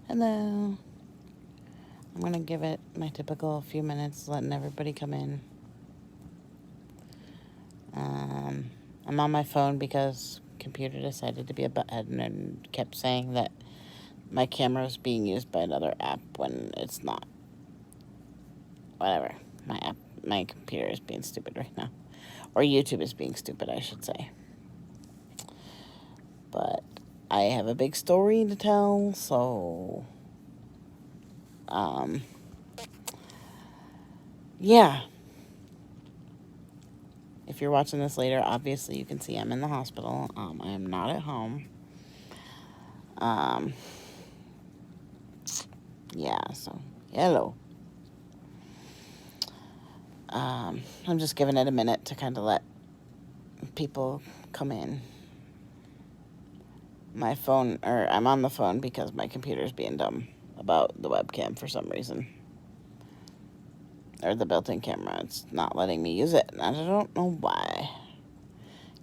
Hello. I'm going to give it my typical few minutes, letting everybody come in. I'm on my phone because computer decided to be a butthead and kept saying that my camera is being used by another app when it's not. Whatever. My computer is being stupid right now. Or YouTube is being stupid, I should say. But I have a big story to tell, so yeah. If you're watching this later, obviously you can see I'm in the hospital. I am not at home. Yeah, so hello. I'm just giving it a minute to kind of let people come in. I'm on the phone because my computer's being dumb about the webcam for some reason. Or the built-in camera. It's not letting me use it, and I don't know why.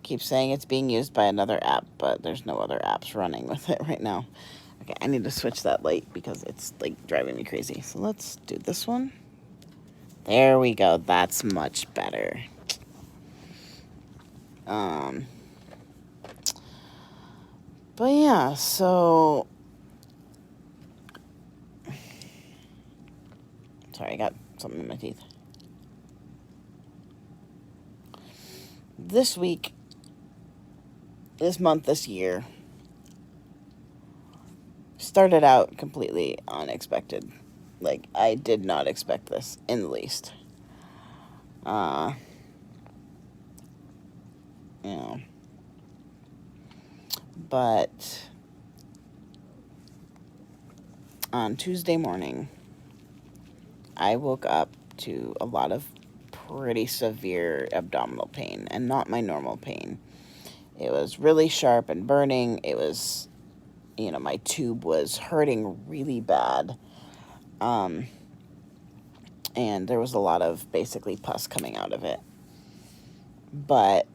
Keeps saying it's being used by another app, but there's no other apps running with it right now. Okay, I need to switch that light because it's like driving me crazy. So let's do this one. There we go. That's much better. But yeah, so sorry, I got something in my teeth. This week, this month, this year started out completely unexpected. Like, I did not expect this in the least. You know, but on Tuesday morning, I woke up to a lot of pretty severe abdominal pain, and not my normal pain. It was really sharp and burning. It was, my tube was hurting really bad. And there was a lot of basically pus coming out of it. But,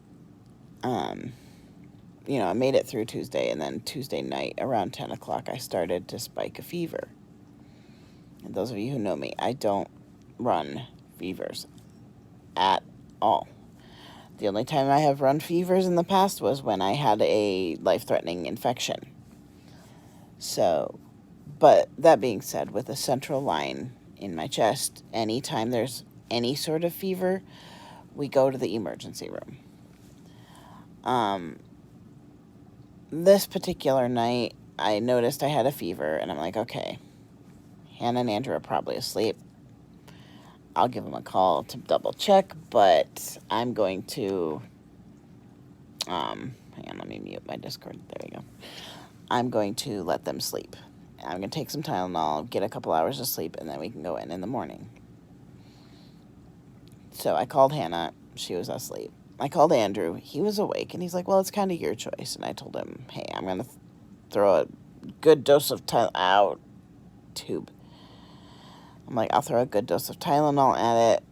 I made it through Tuesday, and then Tuesday night around 10 o'clock, I started to spike a fever. And those of you who know me, I don't run fevers at all. The only time I have run fevers in the past was when I had a life-threatening infection. So, but that being said, with a central line in my chest, anytime there's any sort of fever, we go to the emergency room. This particular night, I noticed I had a fever, and I'm like, okay, Hannah and Andrew are probably asleep. I'll give them a call to double check, but I'm going to, hang on, let me mute my Discord. There we go. I'm going to let them sleep. I'm going to take some Tylenol, get a couple hours of sleep, and then we can go in the morning. So I called Hannah. She was asleep. I called Andrew. He was awake, and he's like, well, it's kind of your choice. And I told him, hey, I'm going to throw a good dose of Tylenol. I'm like, I'll throw a good dose of Tylenol at it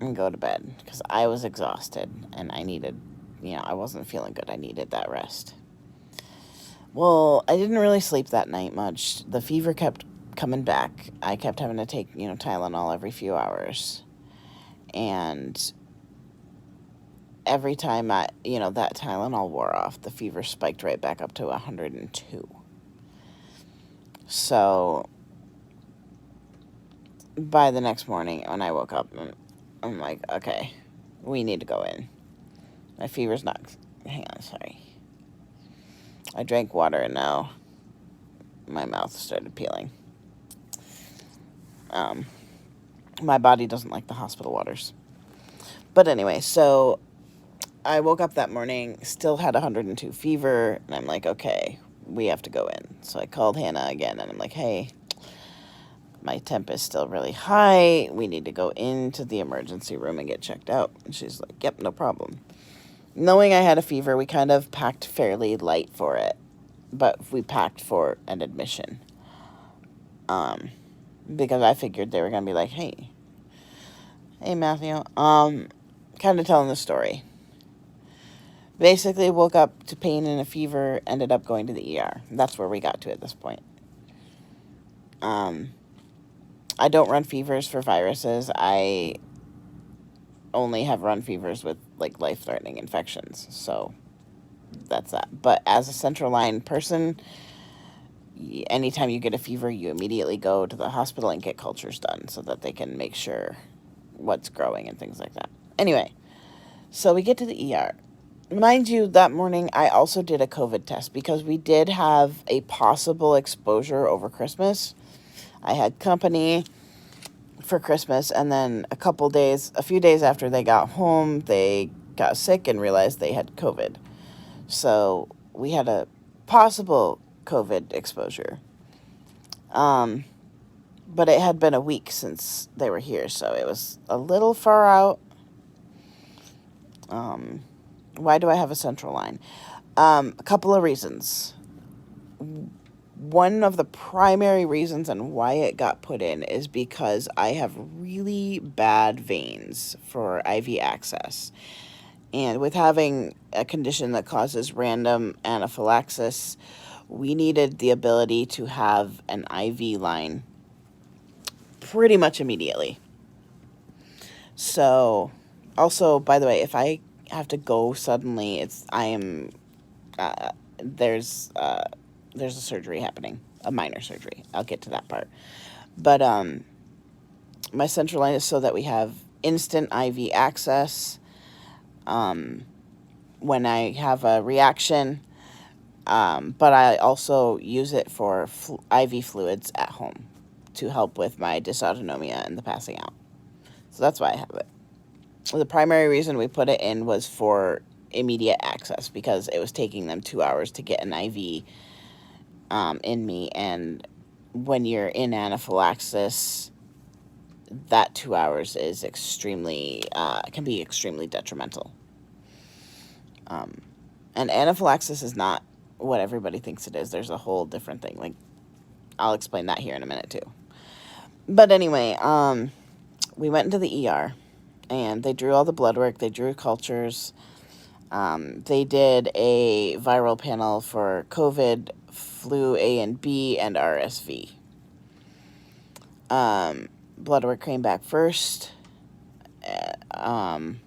and go to bed. Because I was exhausted, and I needed, I wasn't feeling good. I needed that rest. Well, I didn't really sleep that night much. The fever kept coming back. I kept having to take, Tylenol every few hours. And every time that Tylenol wore off, the fever spiked right back up to 102. So by the next morning when I woke up, I'm like, okay, we need to go in. My fever's not... Hang on, sorry. I drank water and now my mouth started peeling. My body doesn't like the hospital waters. But anyway, so I woke up that morning, still had 102 fever, and I'm like, okay, we have to go in. So I called Hannah again, and I'm like, hey, my temp is still really high. We need to go into the emergency room and get checked out. And she's like, yep, no problem. Knowing I had a fever, we kind of packed fairly light for it, but we packed for an admission. Because I figured they were going to be like, hey, Matthew, kind of telling the story. Basically woke up to pain and a fever, ended up going to the ER. That's where we got to at this point. I don't run fevers for viruses. I only have run fevers with, like, life-threatening infections. So that's that. But as a central line person, anytime you get a fever, you immediately go to the hospital and get cultures done so that they can make sure what's growing and things like that. Anyway, so we get to the ER. Mind you, that morning I also did a COVID test because we did have a possible exposure over Christmas. I had company for Christmas, and then a few days after they got home, they got sick and realized they had COVID. So we had a possible COVID exposure. But it had been a week since they were here, so it was a little far out. Why do I have a central line? A couple of reasons. One of the primary reasons and why it got put in is because I have really bad veins for IV access. And with having a condition that causes random anaphylaxis, we needed the ability to have an IV line pretty much immediately. So, also, by the way, if I have to go suddenly, there's a surgery happening, a minor surgery. I'll get to that part. But my central line is so that we have instant IV access when I have a reaction. But I also use it for IV fluids at home to help with my dysautonomia and the passing out. So that's why I have it. The primary reason we put it in was for immediate access because it was taking them 2 hours to get an IV in me, and when you're in anaphylaxis, that 2 hours is can be extremely detrimental. And anaphylaxis is not what everybody thinks it is. There's a whole different thing. Like, I'll explain that here in a minute too. But anyway, we went into the ER, and they drew all the blood work. They drew cultures. They did a viral panel for COVID, flu A and B, and RSV. Blood work came back first, and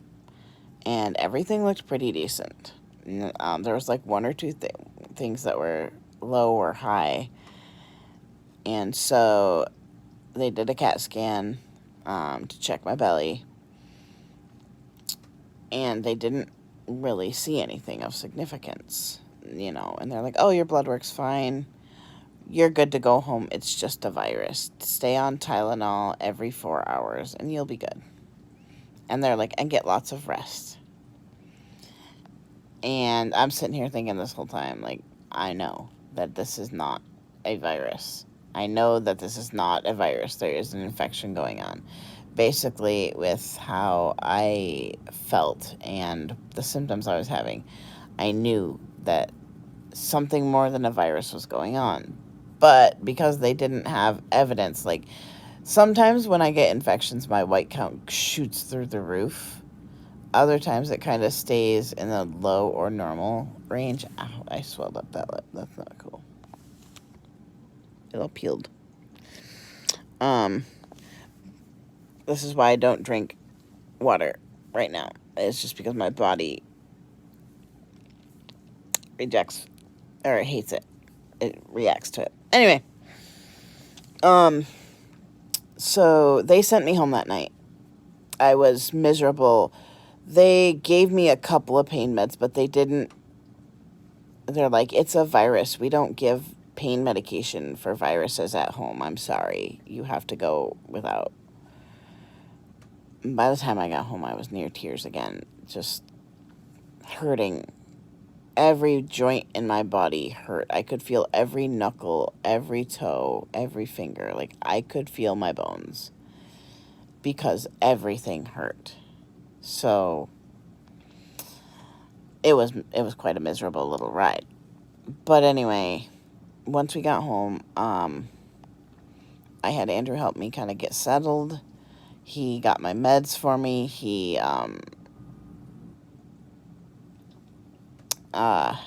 everything looked pretty decent. There was like one or two things that were low or high, and so they did a CAT scan to check my belly, and they didn't really see anything of significance, and they're like, oh, your blood work's fine. You're good to go home. It's just a virus. Stay on Tylenol every 4 hours and you'll be good. And they're like, and get lots of rest. And I'm sitting here thinking this whole time, like, I know that this is not a virus. I know that this is not a virus. There is an infection going on. Basically, with how I felt and the symptoms I was having, I knew that something more than a virus was going on. But because they didn't have evidence, like, sometimes when I get infections, my white count shoots through the roof. Other times it kind of stays in the low or normal range. Ow, I swelled up that lip. That's not cool. It all peeled. This is why I don't drink water right now. It's just because my body rejects or hates it. It reacts to it. Anyway, so they sent me home that night. I was miserable. They gave me a couple of pain meds, but they're like, it's a virus. We don't give pain medication for viruses at home. I'm sorry. You have to go without. By the time I got home, I was near tears again, just hurting. Every joint in my body hurt. I could feel every knuckle, every toe, every finger. Like, I could feel my bones because everything hurt. So it was quite a miserable little ride. But anyway, once we got home, I had Andrew help me kind of get settled. He got my meds for me. He what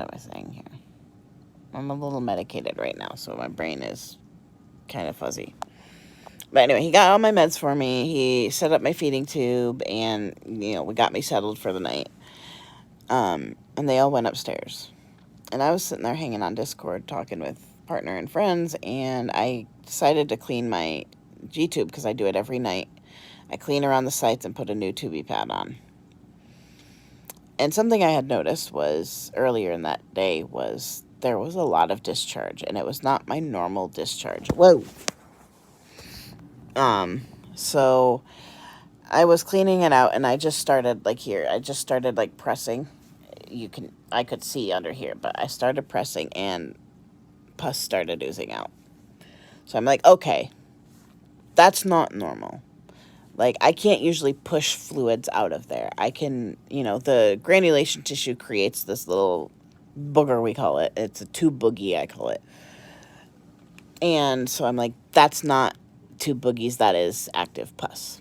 am I saying here? I'm a little medicated right now, so my brain is kind of fuzzy. But anyway, he got all my meds for me. He set up my feeding tube, and, we got me settled for the night. And they all went upstairs. And I was sitting there hanging on Discord talking with partner and friends, and I decided to clean my G-tube because I do it every night. I clean around the sites and put a new tubie pad on. And something I had noticed was earlier in that day was there was a lot of discharge, and it was not my normal discharge. Whoa. So I was cleaning it out, and I just started pressing. I could see under here, but I started pressing and pus started oozing out. So I'm like, okay, that's not normal. Like, I can't usually push fluids out of there. I can, the granulation tissue creates this little booger, we call it. It's a tube boogie, I call it. And so I'm like, that's not tube boogies, that is active pus.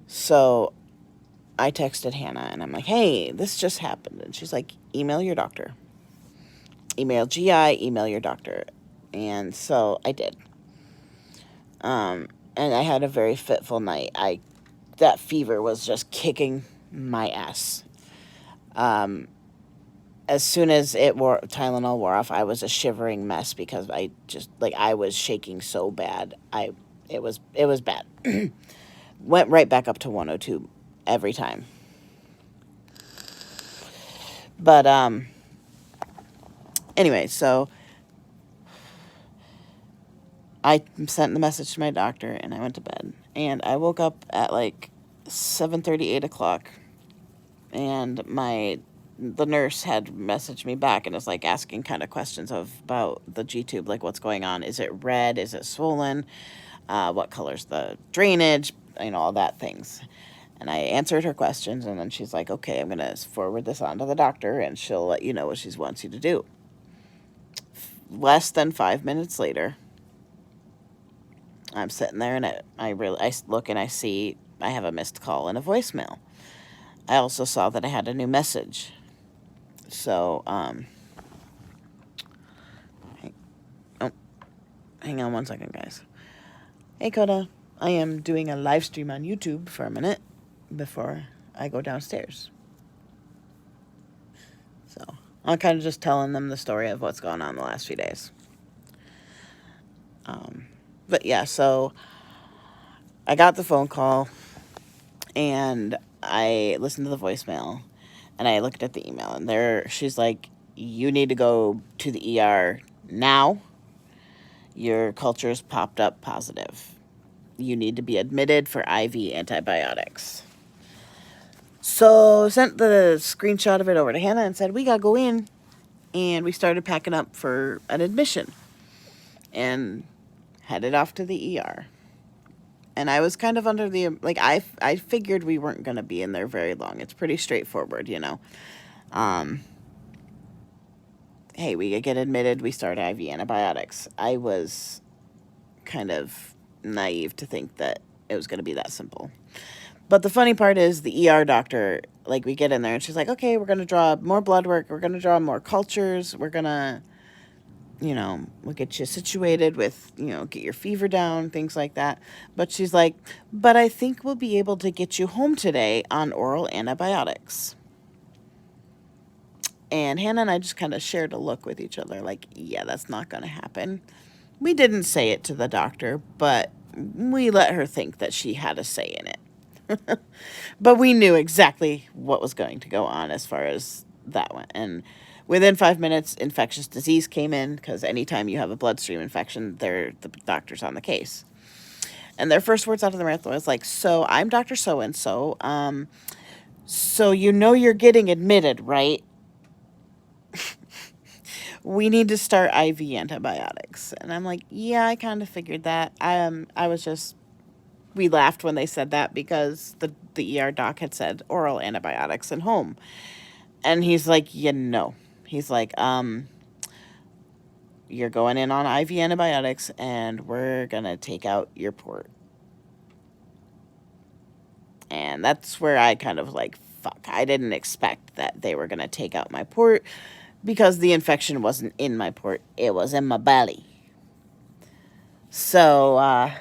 So I texted Hannah, and I'm like, hey, this just happened. And she's like, email your doctor. Email GI, email your doctor. And so I did. And I had a very fitful night. That fever was just kicking my ass. As soon as Tylenol wore off, I was a shivering mess because I was shaking so bad. It was bad. Went right back up to 102 every time. But anyway, so I sent the message to my doctor, and I went to bed. And I woke up at like 7:30, 8 o'clock, and the nurse had messaged me back and was like asking kind of questions about the G-tube, like what's going on. Is it red? Is it swollen? What color's the drainage? All that things. And I answered her questions, and then she's like, okay, I'm going to forward this on to the doctor, and she'll let you know what she wants you to do. Less than 5 minutes later, I'm sitting there, and I look, and I see I have a missed call and a voicemail. I also saw that I had a new message. So, hang on one second, guys. Hey, Coda. I am doing a live stream on YouTube for a minute before I go downstairs. So, I'm kind of just telling them the story of what's going on the last few days. But yeah, so I got the phone call, and I listened to the voicemail, and I looked at the email, and she's like, you need to go to the ER now. Your culture's popped up positive. You need to be admitted for IV antibiotics. So sent the screenshot of it over to Hannah and said, we got to go in. And we started packing up for an admission and headed off to the ER. And I was kind of under I figured we weren't going to be in there very long. It's pretty straightforward, Hey, we get admitted, we start IV antibiotics. I was kind of naive to think that it was going to be that simple. But the funny part is the ER doctor, we get in there, and she's like, okay, we're going to draw more blood work. We're going to draw more cultures. We're going to, we'll get you situated with, get your fever down, things like that. But she's like, but I think we'll be able to get you home today on oral antibiotics. And Hannah and I just kind of shared a look with each other, like, yeah, that's not going to happen. We didn't say it to the doctor, but we let her think that she had a say in it. But we knew exactly what was going to go on as far as that went. And within 5 minutes, infectious disease came in, because anytime you have a bloodstream infection, the doctor's on the case. And their first words out of the mouth was like, so I'm Dr. So-and-so. So you're getting admitted, right? We need to start IV antibiotics. And I'm like, yeah, I kind of figured that. We laughed when they said that because the ER doc had said oral antibiotics and home. And he's like, He's like, you're going in on IV antibiotics, and we're going to take out your port. And that's where I kind of fuck, I didn't expect that they were going to take out my port, because the infection wasn't in my port, it was in my belly. So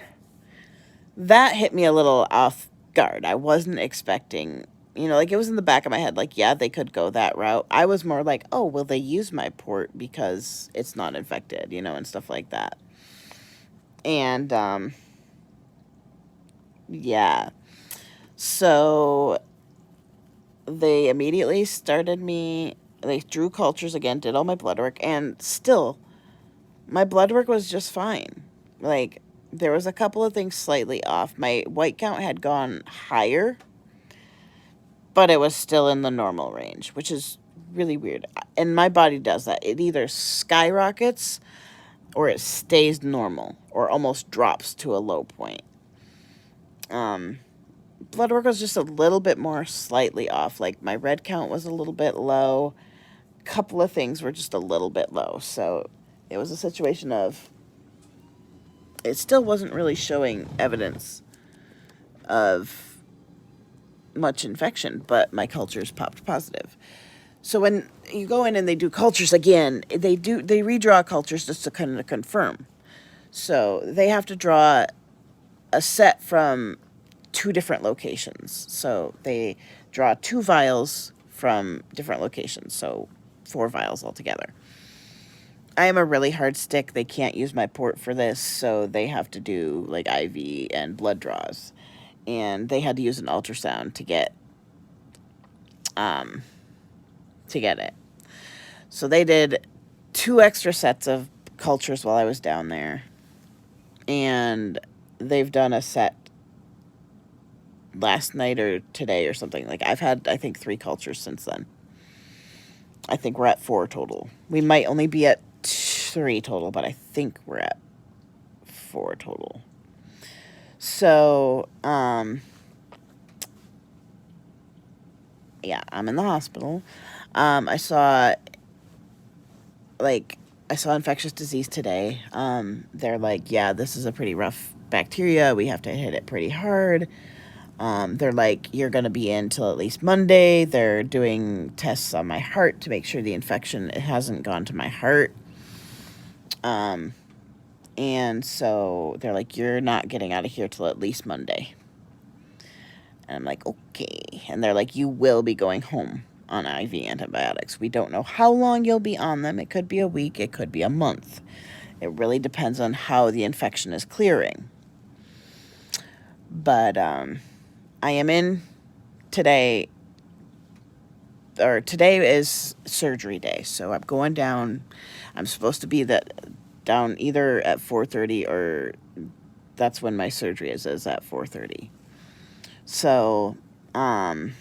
that hit me a little off guard. I wasn't expecting, like it was in the back of my head, like, yeah, they could go that route. I was more like, oh, will they use my port because it's not infected, and stuff like that. And yeah. So they immediately they drew cultures again, did all my blood work, and still, my blood work was just fine. Like, there was a couple of things slightly off. My white count had gone higher, but it was still in the normal range, which is really weird. And my body does that. It either skyrockets or it stays normal or almost drops to a low point. Blood work was just a little bit more slightly off. Like, my red count was a little bit low. A couple of things were just a little bit low. So it was a situation of, it still wasn't really showing evidence of much infection, but my cultures popped positive. So when you go in and they do cultures again, they redraw cultures just to kind of confirm. So they have to draw a set from 2 different locations. So they draw 2 vials from different locations. So 4 vials altogether. I am a really hard stick. They can't use my port for this, so they have to do like IV and blood draws. And they had to use an ultrasound to get it. So they did 2 extra sets of cultures while I was down there. And they've done a set last night or today or something. Like, I've had, I think, 3 cultures since then. I think we're at 4 total. We might only be at 3 total, but I think we're at 4 total. So, yeah, I'm in the hospital. I saw infectious disease today. They're like, yeah, this is a pretty rough bacteria. We have to hit it pretty hard. They're like, you're going to be in till at least Monday. They're doing tests on my heart to make sure the infection hasn't gone to my heart. And so they're like, you're not getting out of here till at least Monday. And I'm like, okay. And they're like, you will be going home on IV antibiotics. We don't know how long you'll be on them. It could be a week. It could be a month. It really depends on how the infection is clearing. But I am in today, or today is surgery day. So I'm going down. I'm supposed to be down either at 4:30 or that's when my surgery is at 4:30. So, I'm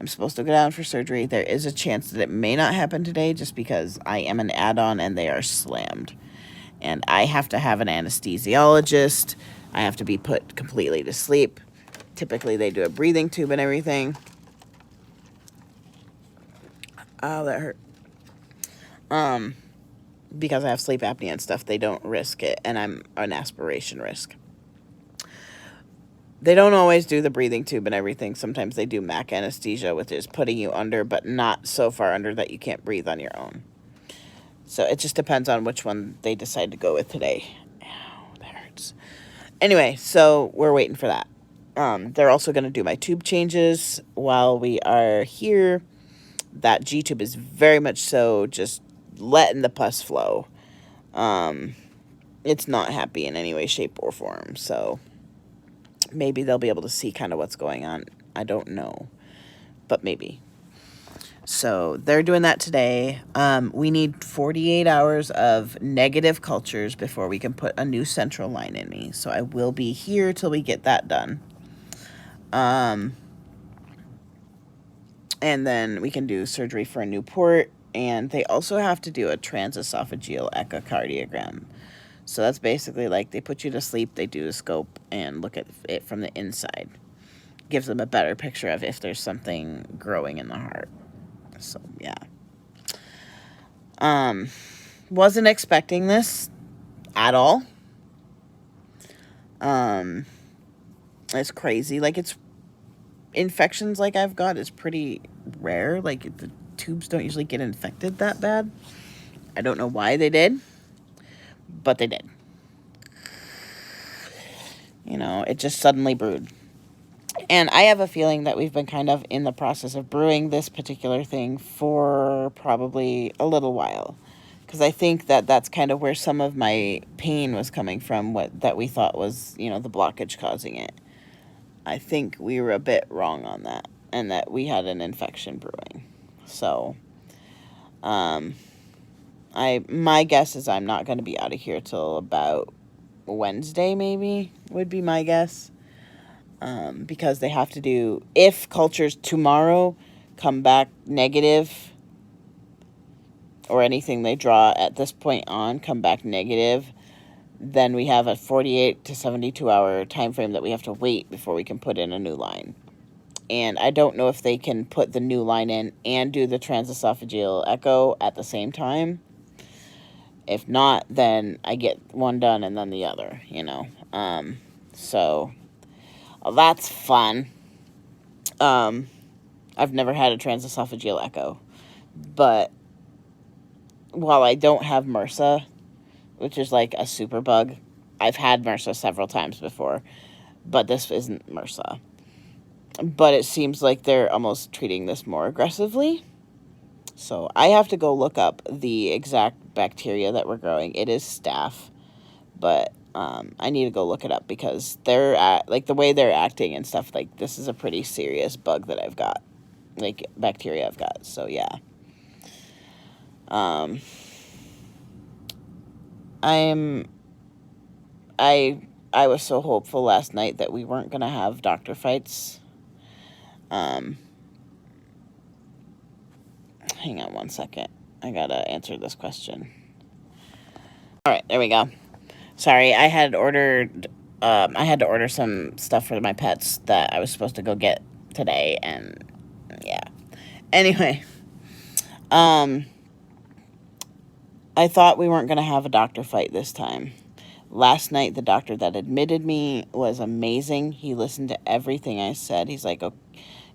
supposed to go down for surgery. There is a chance that it may not happen today just because I am an add-on and they are slammed. And I have to have an anesthesiologist. I have to be put completely to sleep. Typically, they do a breathing tube and everything. Oh, that hurt. Because I have sleep apnea and stuff, they don't risk it, and I'm an aspiration risk. They don't always do the breathing tube and everything. Sometimes they do MAC anesthesia, which is putting you under, but not so far under that you can't breathe on your own. So it just depends on which one they decide to go with today. Ow, that hurts. Anyway, so we're waiting for that. They're also going to do my tube changes while we are here. That G-tube is very much so just letting the pus flow. It's not happy in any way, shape, or form. So maybe they'll be able to see kind of what's going on. I don't know, but maybe. So they're doing that today. We need 48 hours of negative cultures before we can put a new central line in me. So I will be here till we get that done. And then we can do surgery for a new port. And they also have to do a transesophageal echocardiogram. So that's basically like they put you to sleep, they do a scope and look at it from the inside. Gives them a better picture of if there's something growing in the heart. So, yeah. Wasn't expecting this at all. It's crazy. Like, it's infections like I've got is pretty rare. Like, the tubes don't usually get infected that bad. I don't know why they did, but they did. You know, it just suddenly brewed. And I have a feeling that we've been kind of in the process of brewing this particular thing for probably a little while. Because I think that that's kind of where some of my pain was coming from, that we thought was, you know, the blockage causing it. I think we were a bit wrong on that, and that we had an infection brewing. So, my guess is I'm not going to be out of here till about Wednesday, maybe, would be my guess. Because they have to do, if cultures tomorrow come back negative, or anything they draw at this point on come back negative, then we have a 48 to 72 hour time frame that we have to wait before we can put in a new line. And I don't know if they can put the new line in and do the transesophageal echo at the same time. If not, then I get one done and then the other, you know. So that's fun. I've never had a transesophageal echo, but while I don't have MRSA, which is like a super bug, I've had MRSA several times before, but this isn't MRSA. But it seems like they're almost treating this more aggressively. So I have to go look up the exact bacteria that we're growing. It is staph, but I need to go look it up because they're like the way they're acting and stuff. Like, this is a pretty serious bug that I've got, like bacteria I've got. So yeah. I was so hopeful last night that we weren't gonna have doctor fights. Hang on one second. I gotta answer this question. All right, there we go. Sorry, I had to order some stuff for my pets that I was supposed to go get today, and yeah. Anyway, I thought we weren't going to have a doctor fight this time. Last night, the doctor that admitted me was amazing. He listened to everything I said. He's like, oh,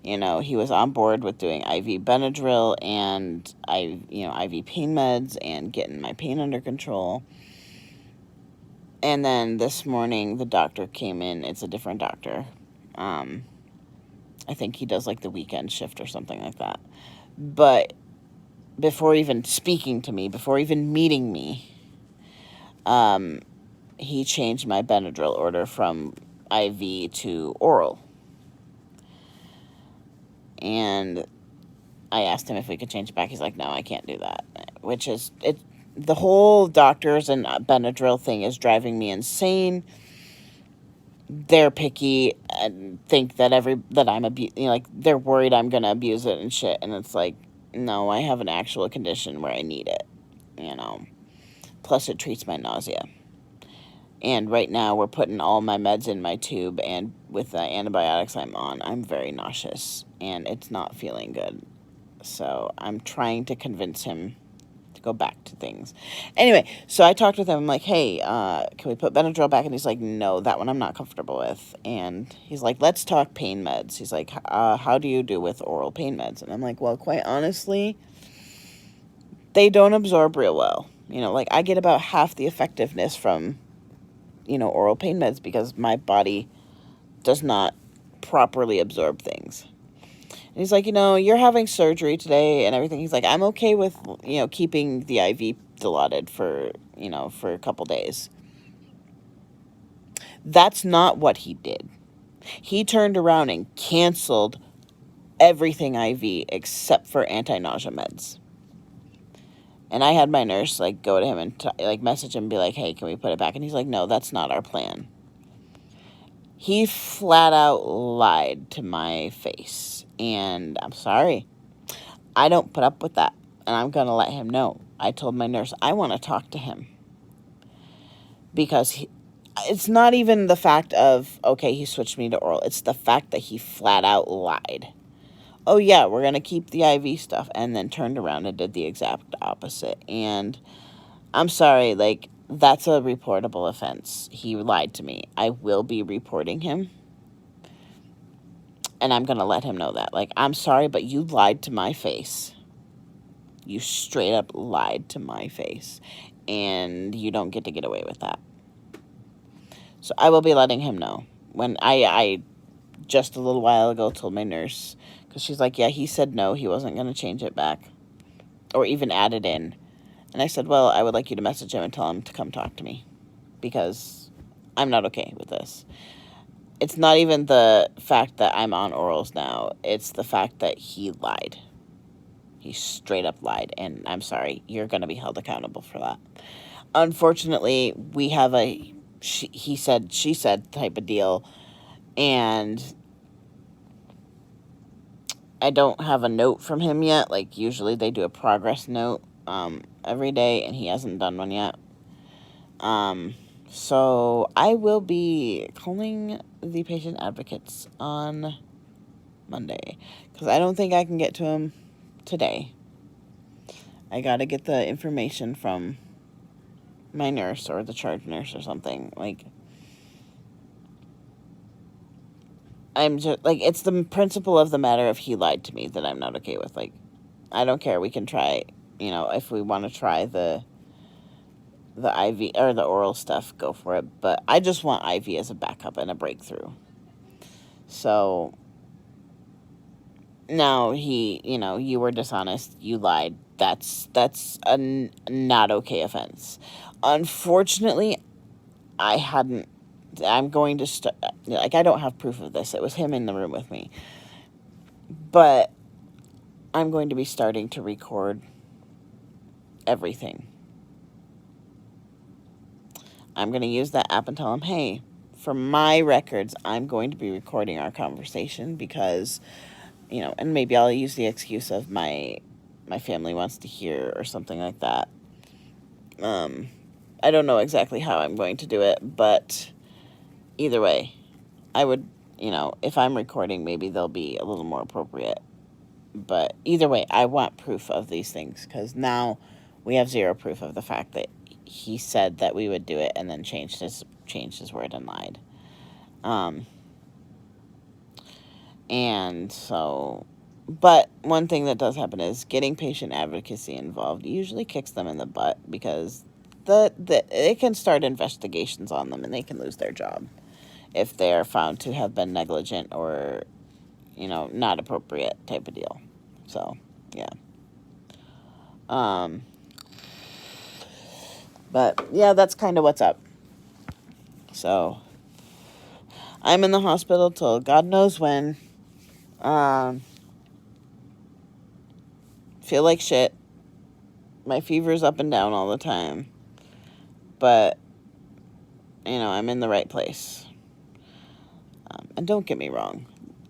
you know, he was on board with doing IV Benadryl and IV pain meds and getting my pain under control. And then this morning, the doctor came in. It's a different doctor. I think he does like the weekend shift or something like that. But before even speaking to me, before even meeting me, he changed my Benadryl order from IV to oral. And I asked him if we could change it back. He's like, no, I can't do that. Which is, the whole doctors and Benadryl thing is driving me insane. They're picky and think that they're worried I'm going to abuse it and shit. And it's like, no, I have an actual condition where I need it, you know. Plus, it treats my nausea. And right now, we're putting all my meds in my tube, and with the antibiotics I'm on, I'm very nauseous, and it's not feeling good. So I'm trying to convince him to go back to things. Anyway, so I talked with him. I'm like, hey, can we put Benadryl back? And he's like, no, that one I'm not comfortable with. And he's like, let's talk pain meds. He's like, how do you do with oral pain meds? And I'm like, well, quite honestly, they don't absorb real well. You know, like, I get about half the effectiveness from, you know, oral pain meds because my body does not properly absorb things. And he's like, you know, you're having surgery today and everything. He's like, I'm okay with, you know, keeping the IV dilaudid for, you know, for a couple days. That's not what he did. He turned around and canceled everything IV except for anti-nausea meds. And I had my nurse, like, go to him and, message him and be like, hey, can we put it back? And he's like, no, that's not our plan. He flat out lied to my face. And I'm sorry. I don't put up with that. And I'm going to let him know. I told my nurse, I want to talk to him. Because it's not even the fact of, okay, he switched me to oral. It's the fact that he flat out lied. Oh, yeah, we're going to keep the IV stuff, and then turned around and did the exact opposite. And I'm sorry, like, that's a reportable offense. He lied to me. I will be reporting him, and I'm going to let him know that. Like, I'm sorry, but you lied to my face. You straight up lied to my face, and you don't get to get away with that. So I will be letting him know. When I just a little while ago told my nurse, because she's like, yeah, he said no, he wasn't going to change it back or even add it in. And I said, well, I would like you to message him and tell him to come talk to me, because I'm not okay with this. It's not even the fact that I'm on orals now. It's the fact that he lied. He straight up lied, and I'm sorry. You're going to be held accountable for that. Unfortunately, we have a he said, she said type of deal, and I don't have a note from him yet. Like, usually they do a progress note every day, and he hasn't done one yet. So I will be calling the patient advocates on Monday, because I don't think I can get to him today. I got to get the information from my nurse or the charge nurse or something. Like, I'm just, like, it's the principle of the matter of he lied to me that I'm not okay with. Like, I don't care. We can try, if we want to try the IV or the oral stuff, go for it. But I just want IV as a backup and a breakthrough. So now you were dishonest. You lied. That's a not okay offense. Unfortunately, I'm going to I don't have proof of this. It was him in the room with me. But I'm going to be starting to record everything. I'm going to use that app and tell him, hey, for my records, I'm going to be recording our conversation because, and maybe I'll use the excuse of my family wants to hear or something like that. I don't know exactly how I'm going to do it, but either way, I would, if I'm recording, maybe they'll be a little more appropriate. But either way, I want proof of these things, because now we have zero proof of the fact that he said that we would do it and then changed his word and lied. And so, but one thing that does happen is getting patient advocacy involved usually kicks them in the butt, because it can start investigations on them and they can lose their job if they are found to have been negligent or, not appropriate type of deal. So, yeah. But, yeah, that's kind of what's up. So, I'm in the hospital till God knows when. Feel like shit. My fever's up and down all the time. But, I'm in the right place. And don't get me wrong.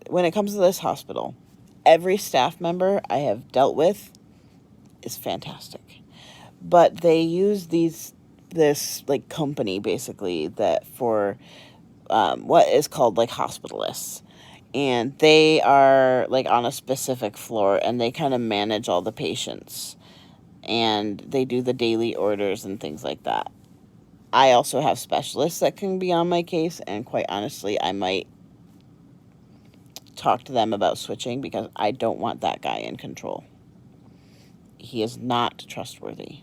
When it comes to this hospital, every staff member I have dealt with is fantastic. But they use this like company basically that for what is called like hospitalists, and they are like on a specific floor and they kind of manage all the patients and they do the daily orders and things like that. I also have specialists that can be on my case, and quite honestly, I might talk to them about switching, because I don't want that guy in control. He is not trustworthy.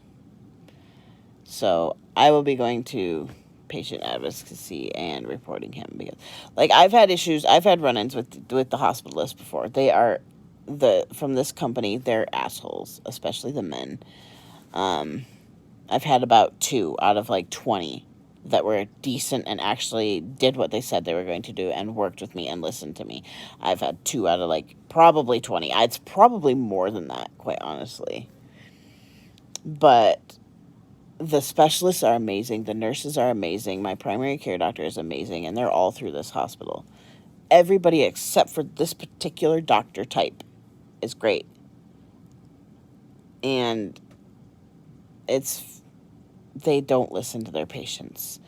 So I will be going to patient advocacy and reporting him, because, like, I've had run-ins with the hospitalists before. They are from this company. They're assholes, especially the men. I've had about 2 out of like 20 that were decent and actually did what they said they were going to do and worked with me and listened to me. I've had 2 out of like probably 20. It's probably more than that, quite honestly. But the specialists are amazing. The nurses are amazing. My primary care doctor is amazing, and they're all through this hospital. Everybody except for this particular doctor type is great. And they don't listen to their patients.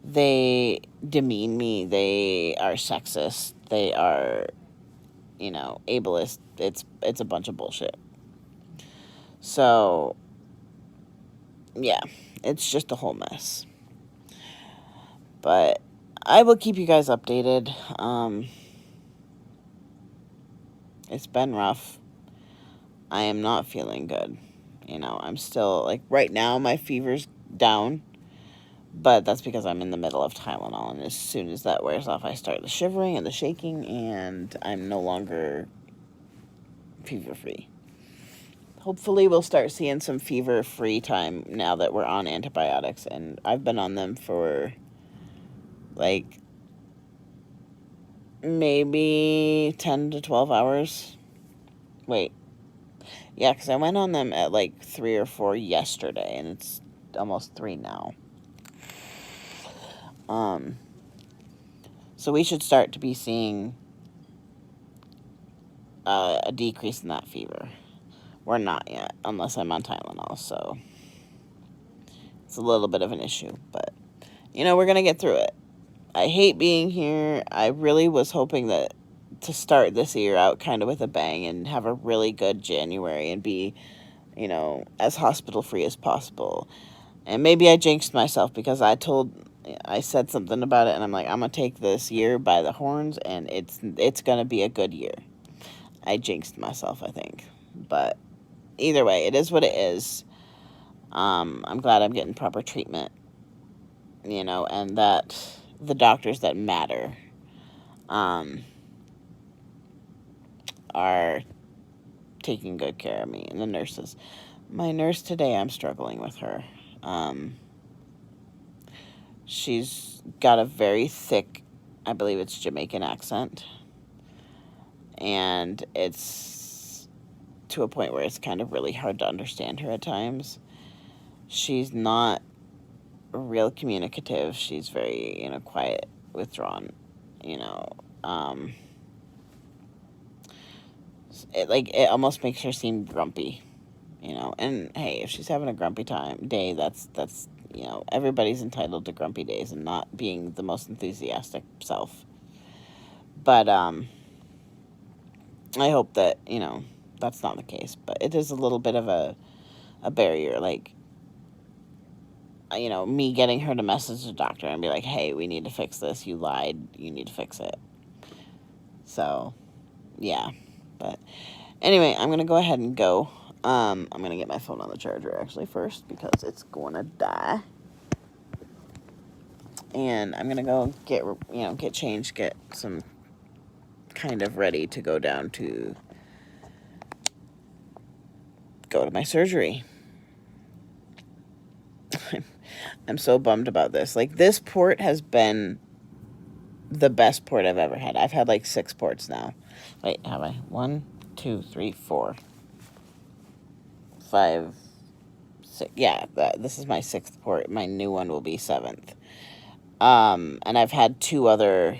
They demean me. They are sexist. They are, ableist. It's a bunch of bullshit. So, yeah, it's just a whole mess. But I will keep you guys updated. It's been rough. I am not feeling good. You know, I'm still, like, right now my fever's down, but that's because I'm in the middle of Tylenol, and as soon as that wears off, I start the shivering and the shaking, and I'm no longer fever-free. Hopefully we'll start seeing some fever-free time now that we're on antibiotics, and I've been on them for, like, maybe 10 to 12 hours. Wait. Yeah, because I went on them at, like, 3 or 4 yesterday, and it's almost 3 now. So we should start to be seeing a decrease in that fever. We're not yet, unless I'm on Tylenol, so it's a little bit of an issue, but, you know, we're going to get through it. I hate being here. I really was hoping that to start this year out kind of with a bang and have a really good January and be, you know, as hospital-free as possible. And maybe I jinxed myself because I said something about it, and I'm like, I'm going to take this year by the horns, and it's going to be a good year. I jinxed myself, I think. But either way, it is what it is. I'm glad I'm getting proper treatment, you know, and that the doctors that matter are taking good care of me, and the nurses. My nurse today, I'm struggling with her. She's got a very thick, I believe it's Jamaican accent, and it's to a point where it's kind of really hard to understand her at times. She's not real communicative. She's very, you know, quiet, withdrawn, you know. It almost makes her seem grumpy, you know. And hey, if she's having a grumpy day, that's you know, everybody's entitled to grumpy days and not being the most enthusiastic self. But I hope that, you know, that's not the case. But it is a little bit of a barrier, like, you know, me getting her to message the doctor and be like, hey, we need to fix this. You lied. You need to fix it. So, yeah. But anyway, I'm going to go ahead and go. I'm going to get my phone on the charger, actually, first, because it's going to die. And I'm going to go get changed, get some kind of ready to go down to go to my surgery. I'm so bummed about this. Like, this port has been the best port I've ever had. I've had, like, 6 ports now. Wait, have I? 1, 2, 3, 4, 5, 6. Yeah, this is my 6th port. My new one will be 7th. And I've had 2 other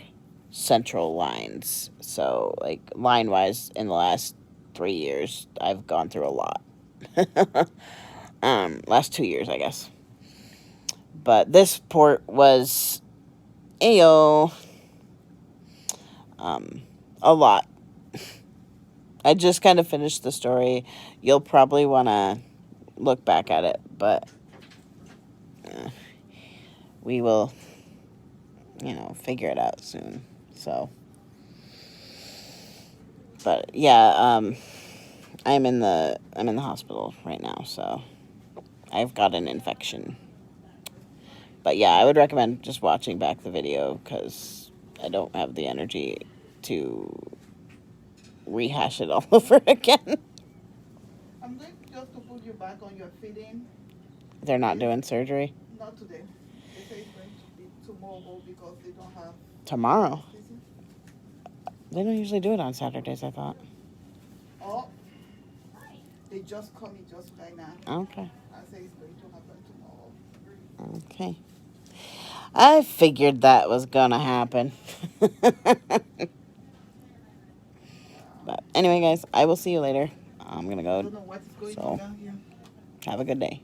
central lines. So, like, line-wise, in the last 3 years, I've gone through a lot. Last 2 years, I guess. But this port was a lot. I just kind of finished the story. You'll probably want to look back at it, but we will, you know, figure it out soon. So, but yeah, I'm in the hospital right now, so I've got an infection. But yeah, I would recommend just watching back the video because I don't have the energy to rehash it all over again. I'm going just to put you back on your feeding. They're not doing surgery? Not today. They say it's going to be tomorrow because they don't have... Tomorrow? They don't usually do it on Saturdays, I thought. Oh, they just called me just right now. Okay. I say it's going to happen tomorrow. Okay. I figured that was gonna happen. But anyway, guys, I will see you later. I'm gonna go. I don't know what is going on down here. Have a good day.